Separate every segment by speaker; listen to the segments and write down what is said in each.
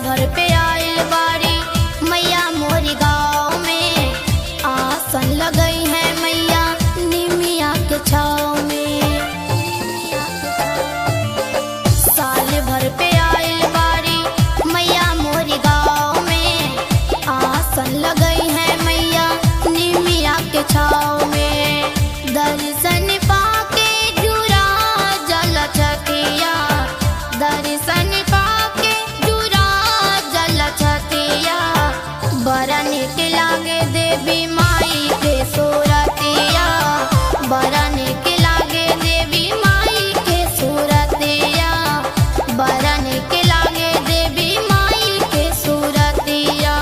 Speaker 1: भर पे आइल बारी मैया मोरी गाँव में, आसन लगई है मैया निमिया के छाँव में। साल भर पे आइल बारी मैया मोरी गाँव में, आसन लगई है मैया निमिया के छाँव में। दर्शन पाके जुरा जल छतिया, दर्शन पाके जुरा जल छतिया, बड़ा निक लागे देवी माई के सूरतिया, बड़ा निक लागे देवी माई के सूरतिया, बड़ा निक लागे देवी माई के सूरतिया।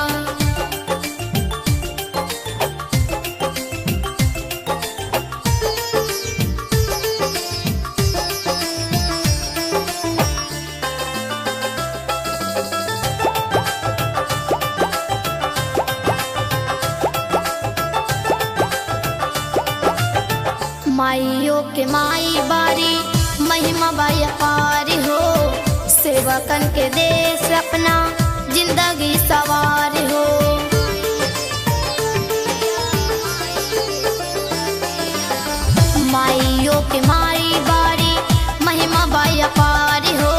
Speaker 1: माइयों के माई बारी महिमा बाई अपार हो, सेवकन के देश अपना जिंदगी सवार हो। माइयों के माई बारी महिमा बाई अपार हो,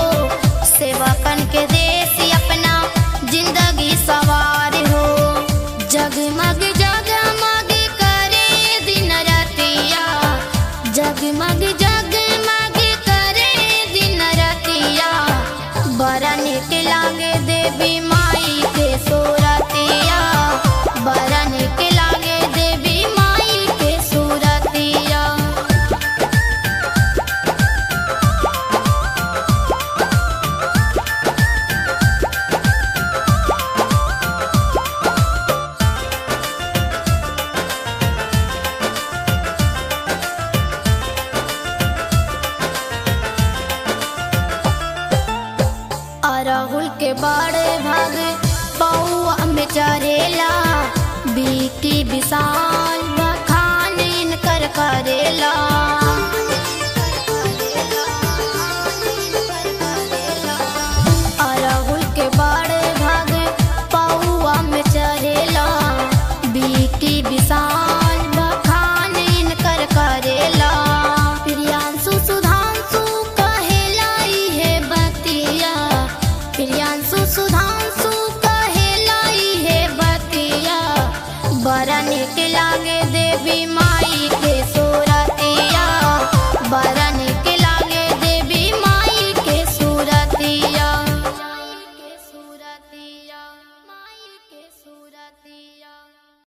Speaker 1: सेवकन के देश अपना जिंदगी सवार हो। जगमग जगमग करे दिन रतिया, जगमग जगमग करे दिन रतिया, बड़ा निक लागे देवी माई के सूरतिया, बड़ा निक लागे देवी माई के सूरतिया। अरहुल के बड़े भाग पौआ में चरेला, बीटी विशाल बखान इनकर करेला। अरहुल के बड़े भाग पौआ में चरेला, बीटी विशाल बखान इनकर करेला। प्रियांशु सुधांशु कहेला इहे बतिया, प्रियांशु सुधांशु कहेला इहे बतिया, बड़ा निक लागे देवी माई